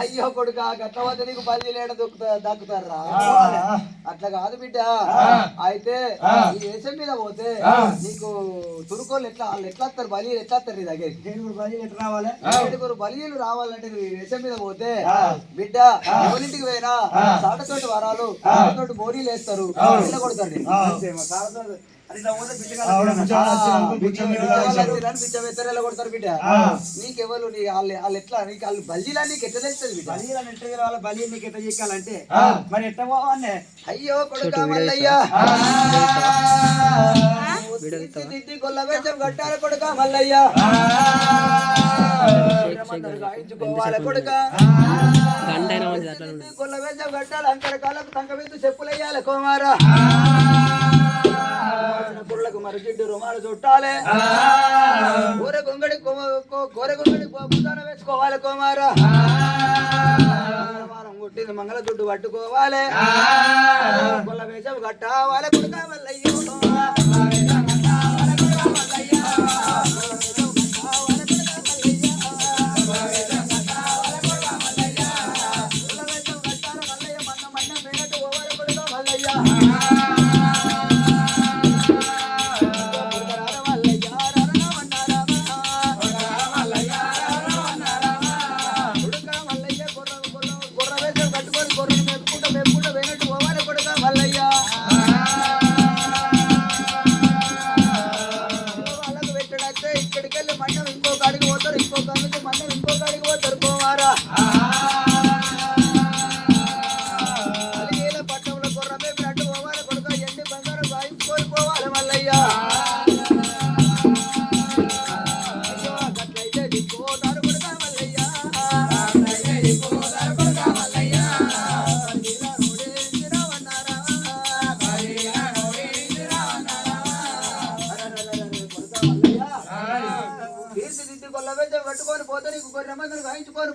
అయ్యో కొడుక గట్లపోతే నీకు బలి లేడ దక్కుతారా అట్లా కాదు బిడ్డ అయితే ఈ దేశం మీద పోతే నీకు తురుకోళ్ళు ఎట్లా వాళ్ళు ఎట్లా వస్తారు బలి ఎట్లా వస్తారు నీ దగ్గర ఏడుగురు బలీలు రావాలంటే ఈ దేశం మీద పోతే బిడ్డ ఎవరింటికి పోయినా సాటతోటి వరాలు సాటతోటి బోరీలు వేస్తారు కొడతారు కొడతారు బిడ్డ నీకెవరు వాళ్ళు ఎట్లా నీకు వాళ్ళు బల్లీలా నీకు ఎట్లా తెలుస్తుంది బిడ్డ వాళ్ళ బలి నీకు ఎట్లా చెక్కాలంటే మరి ఎట్లా పోవాలే అయ్యో కొడుక మల్లయ్యా కొల్ల వేషం కట్టాలి కొడుక మల్లయ్యా గాయించుకోవాలి కొడుక కొల్ల వేషం కట్టాలి అంకర కాళ్ళకు సంక మీద చెప్పులయ్యాలి కుమారా పుర్లకు మరి జిడ్డు రుమాలు చుట్టాలి కూర గొంగడి పుతాన వేసుకోవాలి కుమారా కొట్టింది మంగళ దుడ్డు పట్టుకోవాలి కొల్ల వేషం కట్టావాలి కొడుక మల్లయ్యో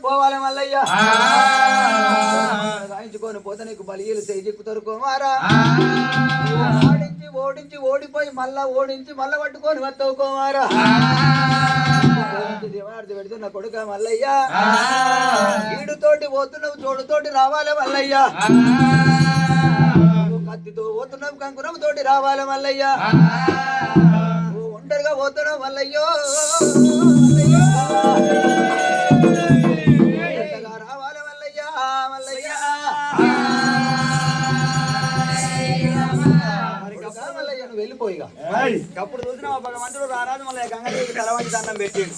పోవాలి మల్లయ్య గాయించుకొని పోతే నీకు బలియలు చేజిక్కుతారు కుమారా ఓడించి ఓడిపోయి మళ్ళా పట్టుకొని వస్తావు కుమారా దివార్ది పెడుతున్న కొడుక మల్లయ్య ఈడుతోటి పోతున్నావు చోడుతోటి రావాలి మల్లయ్య కత్తితో పోతున్నావు కంకురం తోటి రావాలి మల్లయ్య ఒంటరిగా పోతున్నావు మల్లయ్యో రావాలి మల్లయ్యా మల్లయ్యా నువ్వు వెళ్ళిపోయిగా అప్పుడు చూసిన భగవంతుడు రారాజు మళ్ళీ గంగదేవికి తలవంచి దండం పెట్టిండు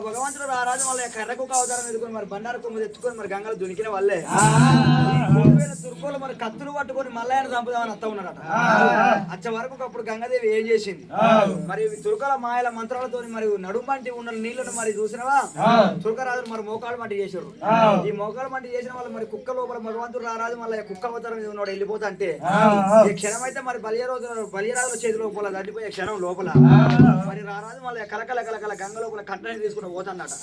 భగవంతుడు రారాజు మళ్ళీ కర్రకు అవతారం ఎదుర్కొని మరి బండారు కొమ్ము తెచ్చుకొని మరి గంగలు దునికిన వల్లే తుర్కోలు మరి కత్తులు పట్టుకొని మల్లయ్యను చంపుదామని అత్త ఉన్నాడట అచ్చ వరకు అప్పుడు గంగాదేవి ఏం చేసింది మరి తుర్కల మాయల మంత్రాలతో మరి నడుమంటి ఉన్న నీళ్లను మరి చూసినవా తుర్కరాజులు మరి మోకాలు మంటి చేశారు ఈ మోకాలు మంటి చేసిన వాళ్ళు మరి కుక్క లోపల భగవంతుడు రారాజు మళ్ళీ కుక్క అవతారం ఉన్నాడు వెళ్ళిపోతా అంటే ఈ క్షణం అయితే మరి బలియరాజుల చేతి లోపల దాటిపోయే క్షణం లోపల మరి రారాజు మళ్ళీ కలకల గంగ లోపల కంటని తీసుకుని పోతాడట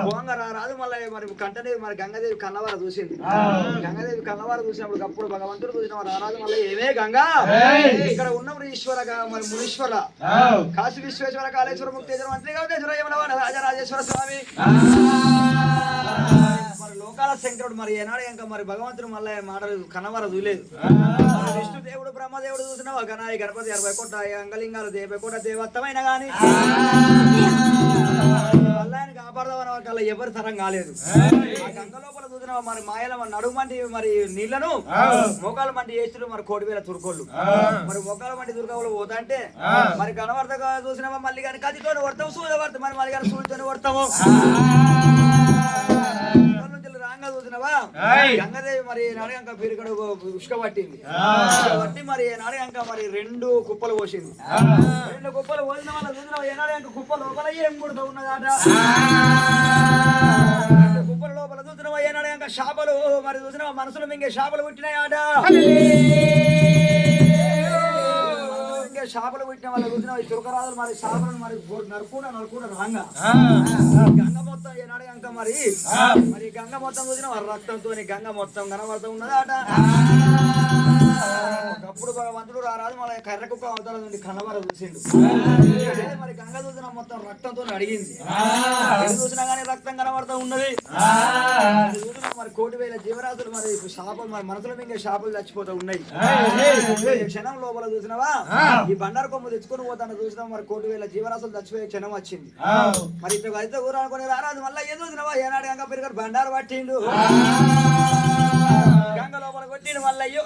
పోంగ రారాజు మళ్ళీ మరి కంటని మరి గంగాదేవి కన్నవార చూసింది గంగాదేవి కన్నవార చూసినప్పుడు అప్పుడు భగవంతుడు చూసిన రారాజు మళ్ళీ ఏమే గంగా ఇక్కడ ఉన్నప్పుడు ఈశ్వర మరి మునీశ్వర కాశీ విశ్వేశ్వర కాళేశ్వర ముక్తేశ్వర మంత్రి రాజరాజేశ్వర స్వామి మరి లోకాల శంకరుడు మరి ఏనాడు ఇంకా మరి భగవంతుడు మళ్ళీ మాటలు కన్నవార చూలేదు విష్ణుదేవుడు బ్రహ్మదేవుడు చూసినావు గణాయి గణపతి 60 కోట్ల అంగలింగాలు 50 కోట్ల దేవత్తమైన గాని మళ్ళీ కాపాడదామని వాళ్ళ ఎవరి తరం కాలేదు గంగ లోపల చూసినావా మరి మాయల నడుమంటి మరి నీళ్లను మోకాల మంటి చేస్తున్నారు మరి 1,000,000 తుర్కోళ్ళు మరి మోకాల మంటి తుర్కోళ్ళు పోతా అంటే మరి కనవర్తగా చూసినావా మళ్ళీ కానీ కదితోని కొడతాము సూర్యవర్త మరి మళ్ళీ కానీ సూర్యుతోని కొడతాము రాంగా చూసినవా గంగదేవి మరి నాడగంక పీరికడు ఉష్క పట్టింది పట్టి మరి నాడగంక మరి 2 కుప్పలు పోసింది 2 కుప్పలు పోసిన వాళ్ళ చూసినవా ఏనాడగంక కుప్ప లోపల ఏం గుడుతూ ఉన్నదాట 2 కుప్పల లోపల చూసినవా ఏనాడగంక చేపలు మరి చూసినవా మనసులు మింగే చేపలు పుట్టినాయాట చేపలు పుట్టిన వాళ్ళ చూసిన చురకరాజులు మరి చేపలను మరి నరుకుండా రాంగా గంగ మొత్తం ఏనాడు గంగ మరి గంగ మొత్తం చూసిన వారి రక్తంతో గంగ మొత్తం కనబడుతూ ఉన్నదాట ఒకప్పుడు భగవంతుడు రారాదు మళ్ళీ కర్ర కుక్క అవతల నుండి కన్నవర చూసిండు. మరి గంగ చూసిన మొత్తం రక్తంతో అడిగింది. చూసినా కానీ రక్తం కనబడుతూ ఉన్నది. మరి 1,000,000 జీవరాశులు మరి శాపలు మరి మనసులో మింగే శాపలు చచ్చిపోతూ ఉన్నాయి. క్షణం లోపల చూసినావా ఈ బండారు కొమ్ము తెచ్చుకొని పోతాను చూసినా మరి 1,000,000 జీవరాశులు చచ్చిపోయే క్షణం వచ్చింది. మరి ఇట్లా అయితే ఊరు అనుకుని రారాదు మళ్ళీ ఏం చూసినావా ఏనాడు గంగ పెరిగారు బండారు పట్టిండు గంగ లోపల కొట్టిండు మల్లయ్యో.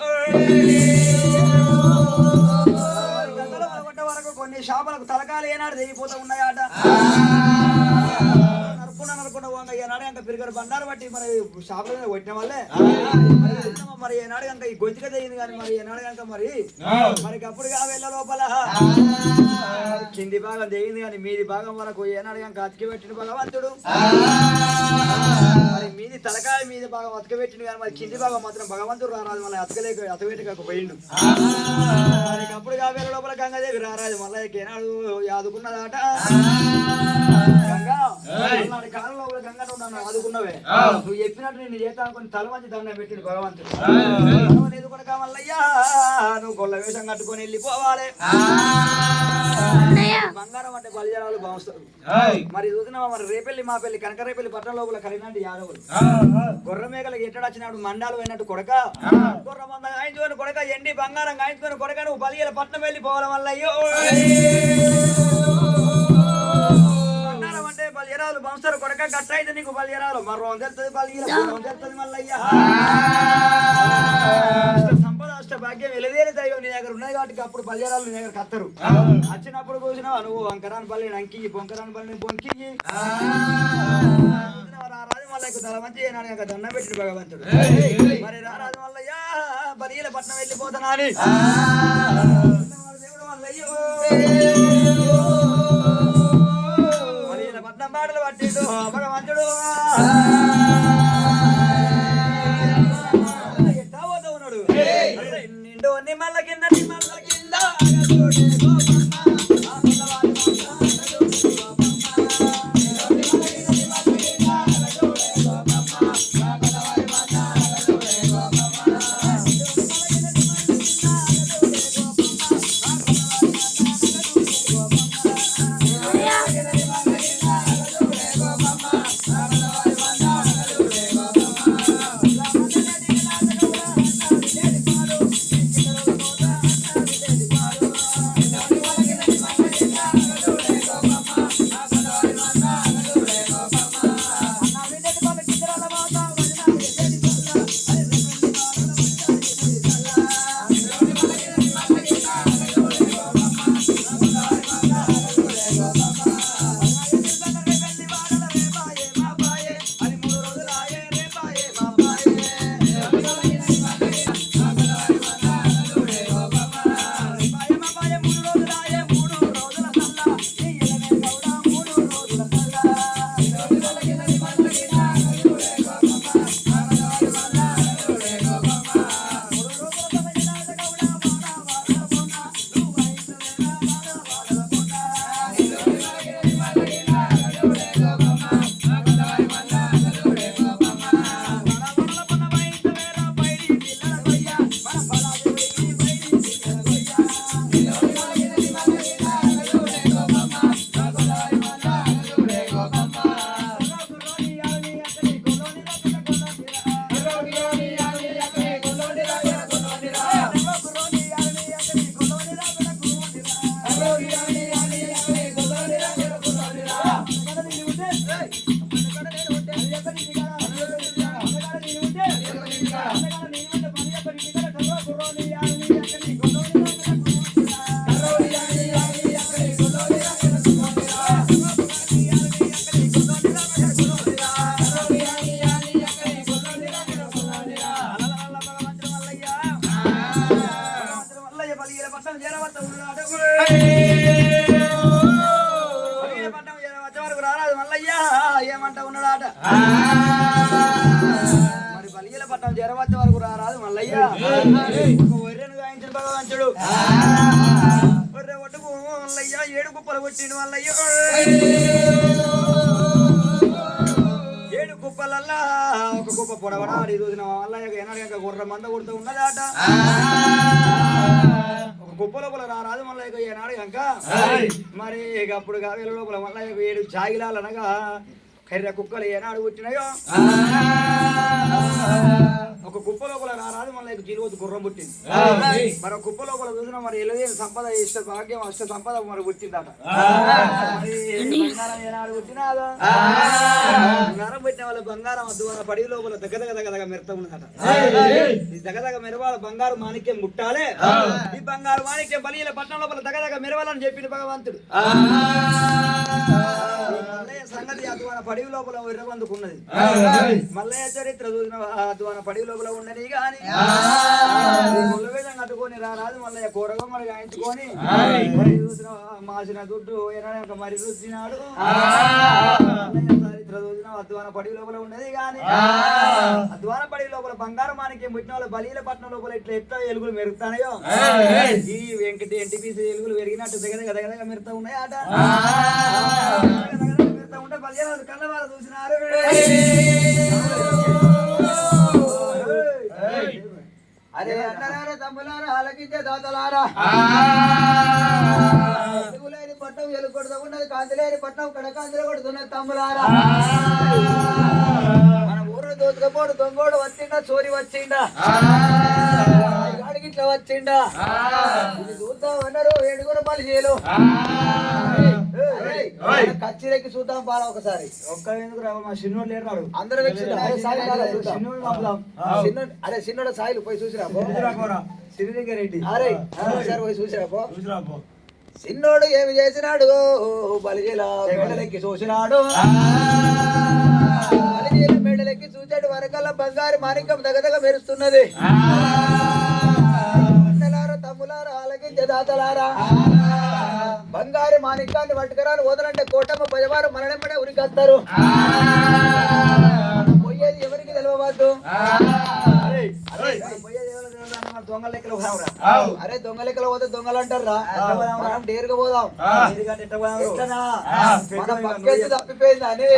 గంగ లోపల కొట్ట వరకు కొన్ని శాపలకు తలకాలు ఏనాడు తెగిపోతూ ఉన్నాయట. నరుకుండా ఏనాడు గంక పెరిగారు బండారు పట్టి మరి శాపల మీద కొట్టిన వల్లే మరి ఏనాడు గంక ఈ గొంతుక తెగింది కానీ మరి ఏనాడు గంక మరి అప్పుడుగా వెళ్ళ లోపల కింది భాగం తెగింది కానీ మీది భాగం వరకు ఏనాడు గంక అతికి పెట్టిన భగవంతుడు. మరి మీది తలకాయ మీద భాగం అతకబెట్టింది కానీ మరి కింది భాగం మాత్రం భగవంతుడు రారాదు మళ్ళీ అతకబెట్టక పోయిండు. మరి అప్పుడుగా వెళ్ళ లోపల గంగాదేవి రారాదు మళ్ళీ ఏనాడు ఆదుకున్నదాట. గంగా కాలం లోపల గంగ నన్ను ఆదుకున్నవే నువ్వు చెప్పినట్టు నేను చేస్తా అనుకుని తల మంచి దండం పెట్టిండు భగవంతుడు. ఎదుకునక మల్లయ్యా నువ్వు గొల్ల వేషం కట్టుకొని వెళ్ళిపోవాలి. బంగారం అంటే బలిజనాలు భావిస్తారు. మరి చూసినావా మరి రేపెల్లి మా పెళ్లి కనక రేపెల్లి పట్టణం లోపల కలిగినట్టు యాదవులు గొర్రె మేకలకు ఎట్టడు వచ్చినాడు మండాలు పోయినట్టు కొడక గొర్రె మంద గాయించుకొని కొడక ఎండి బంగారం గాయించుకొని కొడక నువ్వు బలిగల పట్నం వెళ్ళిపోవాలి మల్లయ్యో. బంగారం అంటే బలియరాలు బంస్తారు కొడక గట్ట అయితే నీకు బలియరాలు మరో తెలుస్తుంది బలిగల తెలుస్తుంది మల్లయ్యా. సంపద అష్ట భాగ్యం వెలవేరే దైవం నీ దగ్గర ఉన్నాయి కాబట్టి అప్పుడు బలియరాలు నీ దగ్గర కత్తరు. వచ్చినప్పుడు కూర్చున్నావా నువ్వు వంకరాని పల్లి అంకి బొంకరాని పల్లిని బొంకి రారాజు మల్లయ్యకు తల మంచి దండం పెట్టిన భగవంతుడు. మరి రారాజు మల్లయ్యా బలిగల పట్నం వెళ్ళిపోతానా అని దేవుడు మల్లయ్యో బలిగల పట్నం బాటలు పట్టిండు భగవంతుడు. నిమ్మల కింద ఏమంటా ఉన్నాడాట మరి బలిగల పట్టణం చేరవచ్చే వరకు రారాదు మల్లయ్య ఒర్రెను గాయించిన భగవంతుడు ఒర్రె ఒట్టుకు మల్లయ్య 7 కుప్పలు కొట్టిండు మల్లయ్య 7 కుప్పలల్లా ఒక కుప్ప పొడవడాడు చూసిన మల్లయ్య ఏనాడు గుర్ర మంద కొడుతూ ఉన్నదాట ఒక కుప్ప లోపల రారాజు మల్లయ్య ఏనాడు కనుక మరి అప్పుడు కావేల లోపల మల్లయ్య 7 జాగిలాలు అనగా కర్ర కుక్కలు ఏనాడు పుట్టినాయో ఒక కుప్ప లోపల రారాజు మళ్ళీ జీరోజు గుర్రం పుట్టింది మరి కుప్ప లోపల చూసిన మరి ఎలుగైన సంపద ఇష్ట భాగ్యం అష్ట సంపద మరి పుట్టిందట మరి బంగారం ఏనాడు పుట్టినాదో బంగారం పెట్టిన వాళ్ళ బంగారం వద్దు వాళ్ళ పడి లోపల దగ్గర మెరుత ఉన్నదట ఈ దగ్గర మెరవాల బంగారు మాణిక్యం ముట్టాలే ఈ బంగారు మాణిక్యం బలిల పట్టణం లోపల దగ్గర మెరవాలని చెప్పింది భగవంతుడు సంగతి అద్వాన పడివి లోపల ఎర్రబందుకున్నది మల్లయ్య చరిత్ర చూసిన అద్వాన పడివి లోపల ఉండని గాని ముళ్ళవేదం కట్టుకొని రారాదు మల్లయ్య కూరగమ్మలు గాయించుకొని చూసిన మాసిన దుడ్డు ఎనక మరి రుచినాడు చరిత్ర చూసిన అద్వాన పడివి లోపల ఉన్నది గాని అద్వాన పడివి లోపల బంగారం మానికి పుట్టిన వాళ్ళ బలీల పట్నం లోపల ఎట్లా ఎలుగులు మెరుగుతాయో ఈ వెంకటి ఎన్టీపీసీ ఎలుగులు పెరిగినట్టు దగ్గర మెరుతా ఉన్నాయట ఉంటే బల్యాలు కళ్ళవారు చూసినారు అరే అన్నరారా తమ్ములారా ఆలకించే దాతలారా ఎలుగులేని పట్టం ఎలుగొడుతూ ఉన్నది కాంతిలేని పట్టం కడకాంతిలో కొడుతున్నది తమ్ములారా మన ఊరు దోచుకపోడు దొంగోడు వచ్చిండా చోరి వచ్చిండా ఇట్లా వచ్చిండా ఇది చూద్దామన్నారు 7 బలిజీలు కచ్చిరెక్కి చూద్దాం బాగా ఒకసారి ఒక్క ఎందుకు రా మా చిన్నోడు లేరు అందరూ అరే చిన్నోడు సాయిలు పోయి చూసిరా సిరిరెడ్డి అరే ఒకసారి పోయి చూసిరాపో చిన్నోడు ఏమి చేసినాడు బలిజీల మెడలెక్కి చూసినాడు బలిజీల మెడలెక్కి చూచాడు వరకల్లా బంగారు మాణిక్యం దగ్గర మెరుస్తున్నది తమ్ములారా ఆలకించే దాతలారా బంగారు మాణిక్యాన్ని పట్టుకురాలు వదలంటే కోటమ్మ పజవారు మరణంపడే ఉరికొస్తారు పోయేది ఎవరికి తెలియవద్దు దొంగ లెక్కలు అరే దొంగ లెక్కలు పోతే దొంగలు అంటారా మనం డేరుగా పోదాం మన పక్కేసి తప్పిపోయింది అని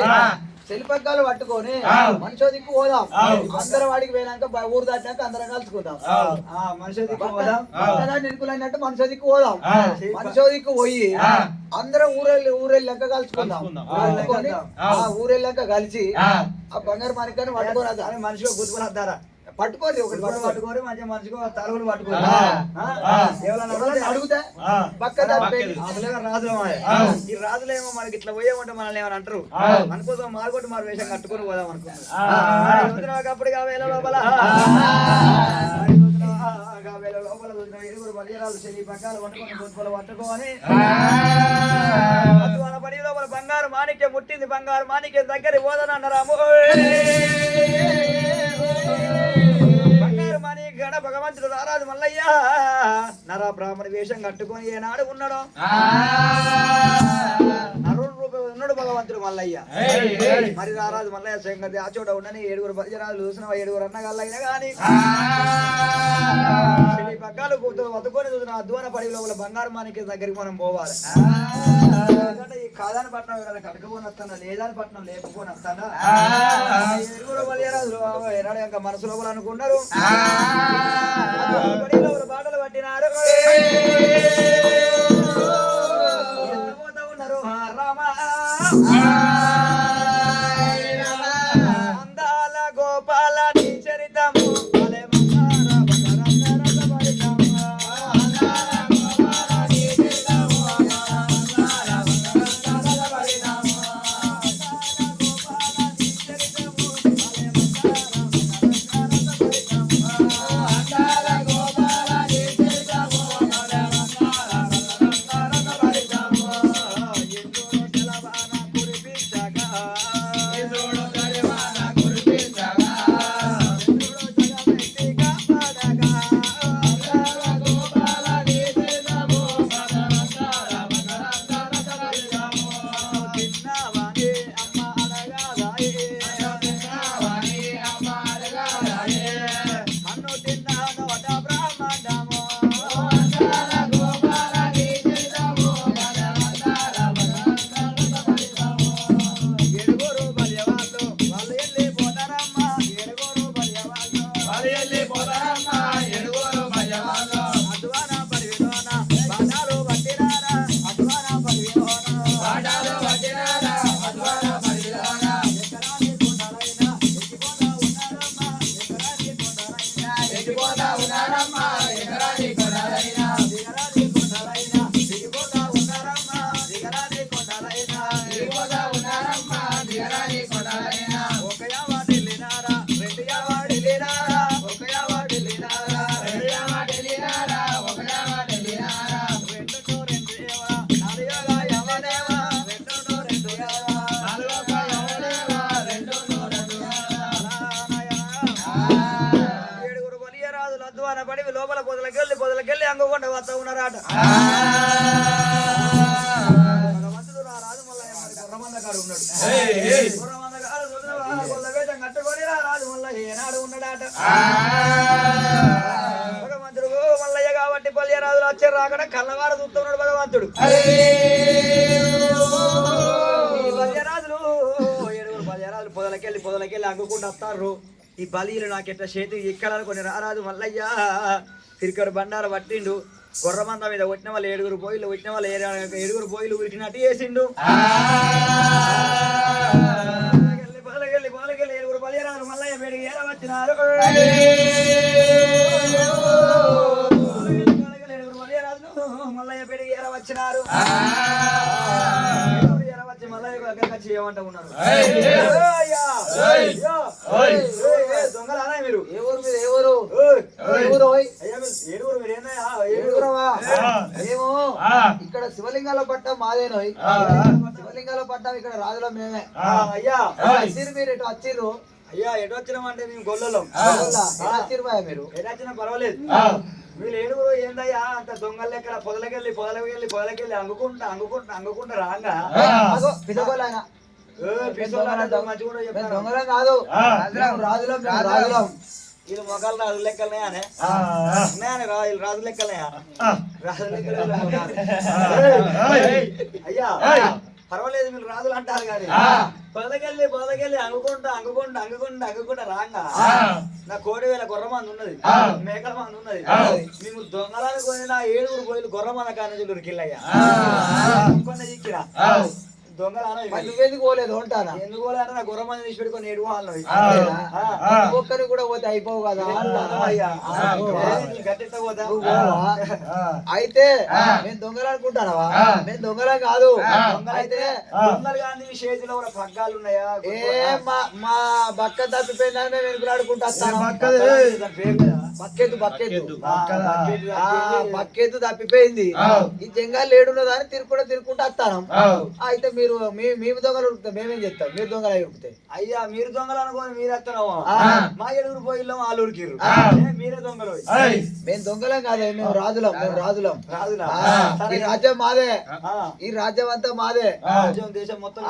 శిల్పకాలు పట్టుకొని మనిషి దిక్కు పోదాం అందరం వాడికి పోయినాక ఊరు దాటినాక అందరం కలుసుకుందాం మనిషి దిక్కు పోదాం నిలుకులైనట్టు మనిషి దిక్కు పోదాం మనిషి దిక్కు పోయి అందరం ఊరెళ్ళాక కలుసుకుందాం ఊరెళ్ళాక కలిసి ఆ బంగారు మాణిక్యాన్ని పట్టుకోరాదా మనిషిగా గుర్తుకొని వద్దారా పట్టుకోరు ఒకటి పట్టుకోరు మంచిగా మనిషికి తలుగులు పట్టుకోరు అడుగుతా పక్క రాజులు ఈ రాజులేమో మనకి ఇట్లా పోయేమంటే మనల్ని ఏమని అంటారు అనుకోసం మారుకొట్టి మారు వేషం కట్టుకొని పోదాం అనుకున్నాం అప్పుడు వేల లోపల పట్టుకోని పడి లోపల బంగారు మాణిక్యం ముట్టింది బంగారు మాణిక్యం దగ్గర పోదనన్నారాము గణ భగవంతుడు రారాజు మల్లయ్య నర బ్రాహ్మణ వేషం కట్టుకొని ఏనాడు ఉన్నాడు నరుడు రూపాయలు ఉన్నాడు భగవంతుడు మల్లయ్య మరి రారాజు మల్లయ్య సంగతి ఆ చోట ఉండని 7 పరిజనాలు చూసిన 7 అన్నగాళ్ళైనా గాని పగ్గాలు వదుకొని చూసిన అద్వాన పడి లోపల బంగారు మాణిక్యం దగ్గరికి మనం పోవాలి ఈ కాదాని పట్నం కదా కట్టుకొని వస్తానా లేదాని పట్నం లేకపోని వస్తానా 7 బలియరాజులు ఏనాడు ఇంకా మనసు లోపల అనుకున్నారు బాటలు పట్టినారు ఉన్నారు రామా అందాల గోపాల నీ చరితము ఉన్నాడాట భగవంతుడు రారాజు మల్లయ్య మరి గుర్రమంద కాడు ఉన్నాడు గుర్రమంద కాడు కొల్ల వేషం కట్టుకొని రారాజు మల్లయ్య ఏనాడు ఉన్నాడాట భగవంతుడు మల్లయ్య కాబట్టి పల్లె రాజులు వచ్చే రాకడ కళ్ళవార చూస్తున్నాడు భగవంతుడు పల్లెరాజులు ఏడుగురు పల్లెరాజులు పొదలకెళ్ళి అంగుకుండా వస్తారు ఈ బలీలు నాకెట్ట చేతి ఇక్కడ కొన్ని రారాజు మల్లయ్య తిరికడు బండారు పట్టిండు కొర్రమంద మీద కొట్టిన వాళ్ళు 7 పోయిలు కొట్టిన వాళ్ళు 7 పోయిలు ఉరికినట్టు చేసిండు పొదలకెళ్ళి 7 పల్లెరాజులు మల్లయ్య పేడికి ఏర వచ్చినారు మల్లయ్య పేడికి ఏర వచ్చినారు చేయమంట ఉన్నారు దొంగలానా మీరు ఎవరు మీరు మేము ఇక్కడ శివలింగాల పట్టం మాదేనో శివలింగాల పట్టం ఇక్కడ రాజులో మేమే అయ్యా మీరు ఎటు వచ్చిర్రు అయ్యా ఎటు వచ్చినామంటే మేము గొల్లలో మీరు ఎటు వచ్చినా పర్వాలేదు వీళ్ళు 7 ఏందయ్యా అంత దొంగల లెక్క పొదలకెళ్ళి అంగుకుంటా రాంగా దొంగలం కాదు రాజులం వీళ్ళు మొగాలు రాజు లెక్కలనే రాజు లెక్కలనే రాజు లెక్కలే అయ్యా పర్వాలేదు మీరు రాజులు అంటారు కానీ పొదలకెళ్ళి అంగుకుంటా రాంగా నా 1,000 గొర్ర మంది ఉన్నది మేకల మంది ఉన్నది మేము దొంగలను కొని నా 7 పోయిలు గొర్ర మంద కానీ ఉరికిల్లయ్యా కొన్ని చిక్కిరా నువ్వెందుకు పోలేదు అంటానా ఎందుకు పోలేదంటే నా గుర్రం మంది తీసి పెట్టుకొని 7 వాళ్ళు ఒక్కరు కూడా పోతే అయిపోవు కదా అయితే మేము దొంగలు అనుకుంటానవా మేము దొంగలం కాదు అయితే దొంగలు కానీ చేతిలో కూడా పగ్గాలు ఉన్నాయా మా బక్క తప్పిపోయిందని మేము వెనుకలాడుకుంటా బక్కెత్తు తప్పిపోయింది ఈ జంగాలు ఏడున్నదాన్ని తిరుక్కుంటా వస్తాను అయితే మీరు మేము దొంగలు ఉరుకుతాం మేమేం చెప్తాం మీరు దొంగలు ఉరుకుతాయి అయ్యా మీరు దొంగలు అనుకోని మీరు వస్తున్నావా మా 7 పోయిల్లో వాళ్ళు ఉరికిర్రు మీరే దొంగలు మేము దొంగలం కాదే మేము రాజులం ఈ రాజ్యం మాదే ఈ రాజ్యం అంతా మాదే దేశం మొత్తం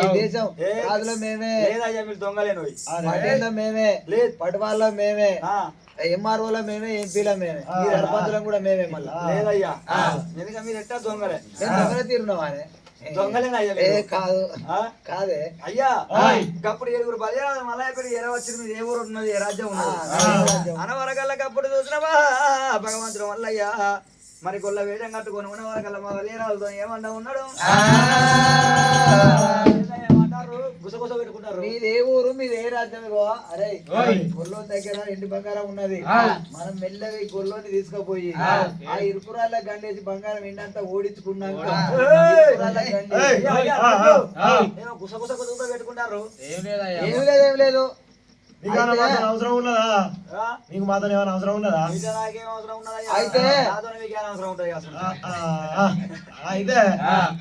ఈ దేశం రాజులం మేమే లేదయ్యా మీరు దొంగలేను పటేళ్ళం మేమే లేదు పటవాళ్ళం మేమే ఎంఆర్ఓలో మేమే ఎంపీలో మేమే ఈ సర్పంచులం కూడా మేమే మళ్ళీ లేదయ్యా ఎందుకంటే మీరు ఎట్టా దొంగలే దొంగలే తీరున్నావానే కాదు కాదే అయ్యా అప్పుడు 7 బలిరాజు మల్లయ్య పేరు ఎర వచ్చింది మీద ఏ ఊరు ఉన్నది ఏ రాజ్యం ఉన్నది అనవరకల్లకప్పుడు చూసినవా భగవంతుడు మల్లయ్య మరి కొల్ల వేషం కట్టుకొని ఉన్నవరకల్లా మా బలిరాజుతో ఏమన్నా ఉన్నాడు గుసగుస పెట్టుకుంటారు మీదే ఊరు మీదే రాజ్యం అరే గొల్లో దగ్గర ఎండి బంగారం ఉన్నది మనం మెల్లగా ఈ గొల్లోని తీసుకుపోయి ఆ ఇరుకురాళ్ళ గండేసి బంగారం ఎండంతా ఓడించుకున్నాక గుసగుస పెట్టుకుంటారు ఏం లేదు అవసరం ఉన్నదా మీకు మాత్రం ఏమైనా అవసరం ఉన్నదా నాకేం అవసరం ఉన్నదా అయితే మీకేం అవసరం ఉంటుంది అయితే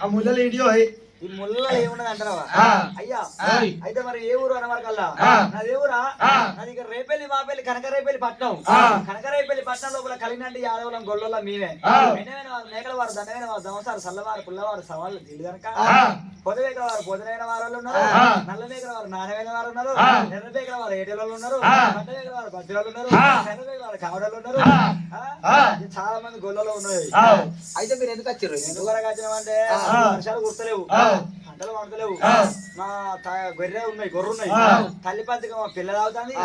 ఆ ముళ్ళలు ఏంటియో ఈ ముళ్ళ ఏమున్నది అంటారా అయ్యా అయితే మరి ఏ ఊరు అనవరకల్లా నాది ఏ ఊరా నాది ఇక రేపల్లి మాపల్లి కనకరేపల్లి పట్నం కనకరేపల్లి పట్నం లోపల కలిగినట్టు యాదవులం గొల్లోళ్ళ మేమే మేకల వారు దండమైన వారు దమసారు సల్లవారు పుల్లవారు సవాళ్ళు తీలు కనుక పొదవేకల వారు పొదనైన వారు ఉన్నారు నల్ల మేకల వారు నాణ్యమైన వారు ఉన్నారు ఎర్ర మేకల వారు ఏటెలు ఉన్నారు పడ్డ మేకల వారు బద్దెలు ఉన్నారు ఎర్ర మేకల వారు కావడలు ఉన్నారు చాలా మంది గొల్లలో ఉన్నాయి అయితే మీరు ఎందుకు వచ్చారు ఎందుకు వచ్చినామంటే వర్షాలు కుర్తలేవు పంటలు పంటలేవు మా గొర్రె ఉన్నాయి గొర్రె ఉన్నాయి తల్లి పంచకం పిల్ల తాగుతుంది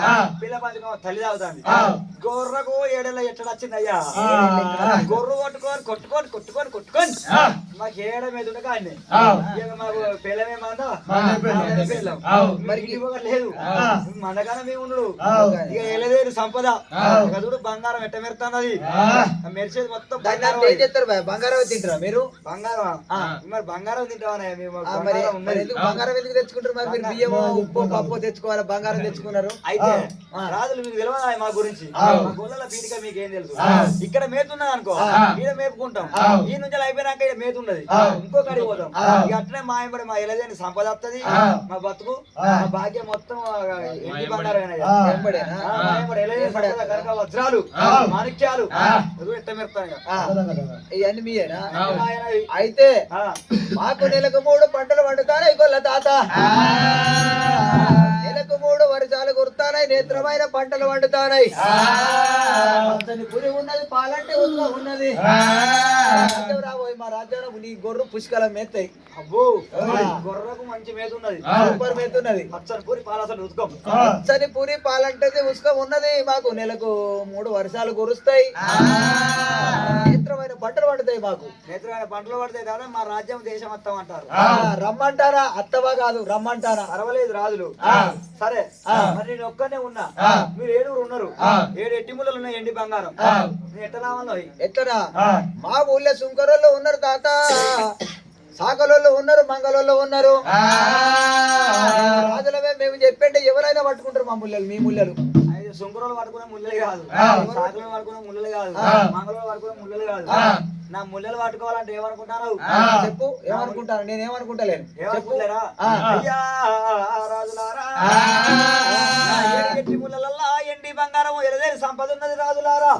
పిల్ల పంచకం తల్లి తాగుతుంది గొర్రెకు 7 ఏళ్ళ ఎట్టడు వచ్చింది అయ్యా గొర్రె కొట్టుకొని మాకు 7 మీద ఉండగా అన్ని మాకు పిల్లమేమందా మరి లేదు మండగానే మేము ఉండడు ఇక ఏలేదు సంపద చూడు బంగారం ఎట్ట మెరుతున్నది మెరిసేది మొత్తం బంగారం బంగారం తింటారా మీరు బంగారం మరి బంగారం తింటామన్నా మేము మరి ఎందుకు బంగారం ఎందుకు తెచ్చుకుంటారు మరి మీరు బియ్యం ఉప్పు పప్పు తెచ్చుకోవాలి బంగారం తెచ్చుకున్నారు అయితే రాజులు మీకు తెలియదా మా గురించి మా గొల్లల పీటిక మీకు ఏం తెలుసు ఇక్కడ మేతున్నది అనుకో ఈడ మేపుకుంటాం ఈ నుంచి అయిపోయినాక ఇక్కడ మేతున్నది ఇంకో కడిగి పోతాం ఇక అట్లనే మా ఎంబడి మా ఎలదేని సంపద వస్తుంది మా బతుకు మా భాగ్యం మొత్తం ఎండి బంగారం కనుక వజ్రాలు మాణిక్యాలు ఎట్ట మెరుతాయి ఇవన్నీ మీయేనా అయితే మాకు నెలకు 3 పంటలు పండుతాయి గొల్ల తాత నెలకు 3 వర్షాలు కురుతాయి నేత్రమైన పంటలు పండుతాయి పురి ఉన్నది పాలంటే ఉత్సవ ఉన్నది రాబోయే మా రాజ్యాలకు నీ గొర్రె పుష్కలం మేస్తాయి అబ్బో గొర్రెకు మంచి మేత ఉన్నది సూపర్ మేత ఉన్నది పచ్చని పూరి పాలసలు ఉసుకం పచ్చని పూరి పాలంటే ఉసుకం ఉన్నది మాకు నెలకు 3 వర్షాలు కురుస్తాయి నేత్రమైన పంటలు పండుతాయి మాకు నేత్రమైన పంటలు పడతాయి కదా మా రాజ్యం దేశం అత్తం అంటారు రమ్మంటారా అత్తవా కాదు రమ్మంటారా పర్వాలేదు రాజులు సరే మరి నేను ఒక్కనే ఉన్నా మీరు 7 ఉన్నారు 7 ఎట్టి ముళ్ళు ఉన్నాయి ఎండి బంగారం నేను ఎట్ట రావాలో ఎట్లరా మా ఊళ్ళో సుంకరోళ్ళు ఉన్నారు తాత సాకలోళ్ళు ఉన్నారు మంగళోళ్ళు ఉన్నారు రాజులమే మేము చెప్పండి ఎవరైనా పట్టుకుంటారు మా ముళ్ళలు మీ ముళ్ళలు సుంకరోళ్ళు పట్టుకునే ముళ్ళలు కాదు సాకులు పట్టుకునే ముళ్ళలు కాదు మంగళవాళ్ళు పట్టుకునే ముళ్ళలు కాదు నా ముళ్ళలు పట్టుకోవాలంటే ఏమనుకుంటాను చెప్పు ఏమనుకుంటాను నేను ఏమనుకుంటలేను ఏమనుకుంటారా అయ్యా రాజులారా ఎట్టి ముళ్ళలల్లా ఎండి బంగారం ఎరదేని సంపద ఉన్నది రాజులారా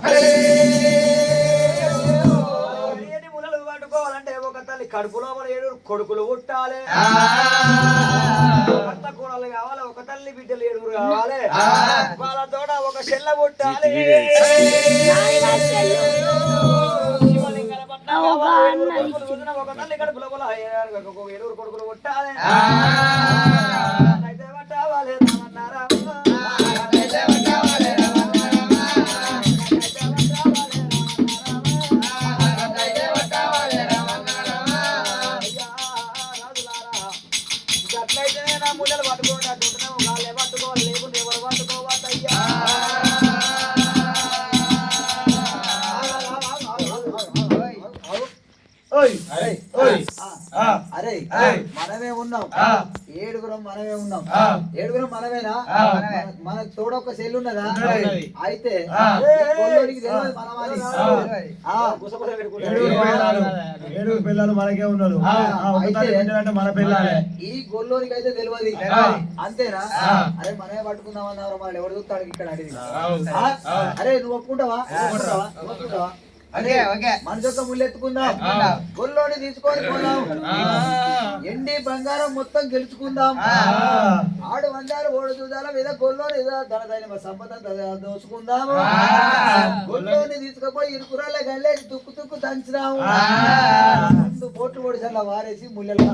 ముళ్ళలు పట్టుకోవాలంటే ఒక తల్లి కడుపులో 7 కొడుకులు పుట్టాలి భర్త కూడలు కావాలి ఒక తల్లి బిడ్డలు 7 కావాలి వాళ్ళతో ఒక చెల్ల పుట్టాలి ఒక తల్లి కడుపులో 7 కొడుకులు పుట్టాలి అయితే పట్టావాలి అన్నారా అట్లయితేనే నా ముళ్ళలు పట్టుకోండి అట్లుంటున్నాము వాళ్ళే పట్టుకోవాలి లేకుంటే ఎవరు పట్టుకోవాలి అయ్యా అరే మనమే ఉన్నాం 7 మనమే ఉన్నాం 7 మనమేనా మనకు తోడ ఒక సెల్ ఉన్నదా అయితే పిల్లలు మనకే ఉన్నారు మన పిల్లలే ఈ గొల్లోనికి అయితే తెలియదు అంతేనా అరే మనమే పట్టుకుందాం అన్నారు వాళ్ళు ఎవరు చూస్తాడు ఇక్కడ అడిగి అరే నువ్వు ఒప్పుకుంటావా ఒప్పుకుంటావా మనిషి యొక్క ముళ్ళు ఎత్తుకుందాం గొల్లోని తీసుకొని పోదాం ఎండి బంగారం మొత్తం గెలుచుకుందాం ఆడు వందాలు ఓడు చూదాల మీద గొల్లోని ధన సంపద దోచుకుందాము గొల్లోని తీసుకుపోయి ఇరుకురాలే గల్లేసి తుక్కు తుక్కు దంచుదాము 2 బోట్లు పొడిసల్లా వారేసి ముళ్ళలు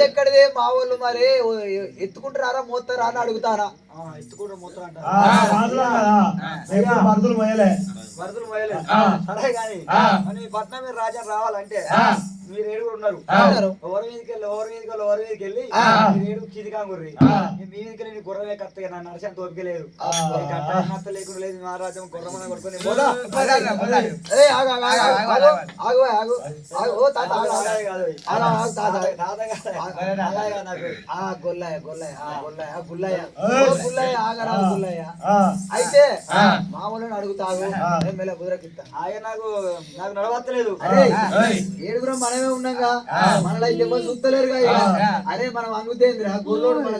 ఎక్కడిదే మా వాళ్ళు మరి ఎత్తుకుంటారా మోస్తారా అని అడుగుతారా వరదలు మొయలే సరే కానీ పట్నం మీరు రాజ్యం రావాలంటే మీరు 7 ఉన్నారు ఎవరి మీదకి వెళ్ళి మీరు 7 కిదికాంగుర్రి మీ మీదకి వెళ్ళి గుర్రమే కత్తగా నా నరసం తోపికలేదు కట్ట లేకుండా లేదు మా రాజ్యం గుర్రమని కొట్టుకొని అయితే మామూలు అడుగుతావు కుదరకిస్తా ఆయన నాకు నడవత్తలేదు 7 మనమే ఉన్నాగా మనలో ఎవరు చూస్తలేరు అరే మనం అంగుతేంద్ర గొల్లోడు మన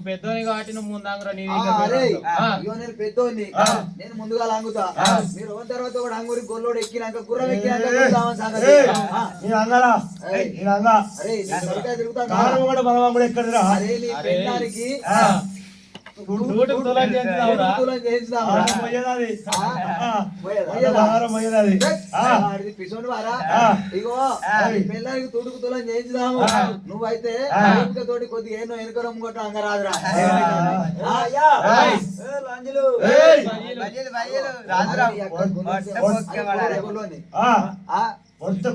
పెద్దోని కాబట్టి నువ్వు ముందాంగురా నేను పెద్దోని నేను ముందుగా అంగుతా మీరు ఒక తర్వాత కూడా అంగురి గొల్లోడు ఎక్కినాక గుర్రం ఎక్కినాక తిరుగుతా అరే నీ పెళ్ళానికి పిసోని వారా ఇగో పిల్లలకి తుడుకు తులం చేయించుదాము నువ్వైతే తోటి కొద్దిగా ఏనో వెనుకరం కొట్ట అంగరాదురా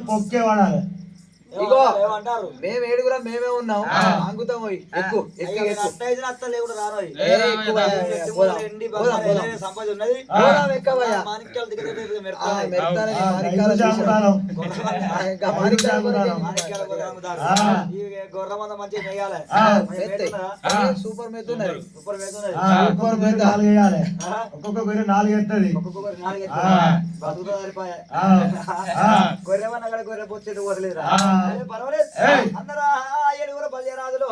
పొక్కే వాడాలి ఇగో ఏమంటారు మేము ఏడుగురం మేమే ఉన్నాం అంగుతాం పోయి ఎక్కు ఎక్కు ఎక్కు అత్తైదు అత్తలే కూడా రారోయ్ ఏ ఎక్కు పోదాం ఎండి పోదాం పోదాం సంపద ఉన్నది పోదాం ఎక్కవయ్యా మాణిక్యాలు దిగ మెరుతానే మాణిక్యాల ఇంకా మాణిక్యాల గొర్రె మంద మంచిగా మేయాలి సూపర్ మెతున్నది సూపర్ వేస్తున్నది ఒక్కొక్క గొర్రె 4 వేయాలి ఒక్కొక్క గొర్రె 4 ఎత్తది ఒక్కొక్కరు 4 బతుకుతా సరిపోయా ఆ గొర్రె మన అక్కడ గొర్రె పొచ్చేది పోతలేదురా పర్వాలేదు అందరూ 7 బల్యరాజులు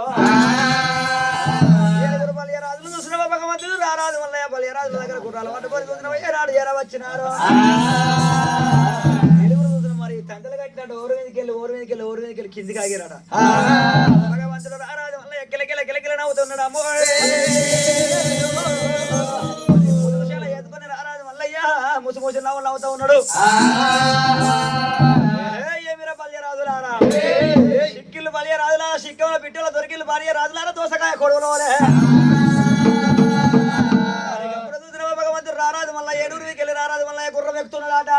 7 బల్యరాజులు చూసిన భగవంతుడు రారాజు మల్లయ్య బల్యరాజుల దగ్గర గుర్రాలు పట్టుకొని చూసిన ఏనాడు వచ్చినారు 7 చూసిన మరి తండ్రులు కట్టినట్టు ఊరు మీదకి వెళ్ళి కిందికి ఆగిరాట భగవంతుడు రారాజు మల్లయ్య కిలకిల నవ్వుతున్నాడు అమ్మో ఎత్తుకొని రారాజు మల్లయ్య ముసి నవ్వుతా ఉన్నాడు బల్యరాజులారా సిక్కిళ్ళు బల్యరాజులా సిక్కంలో పిట్టల దొరికిళ్ళు భార్య రాజులారా దోసకాయ కొడువులోలే భగవంతుడు రారాజు మళ్ళీ 7 వెళ్ళి రారాజు మళ్ళీ గుర్రం ఎక్కుతున్నాడాట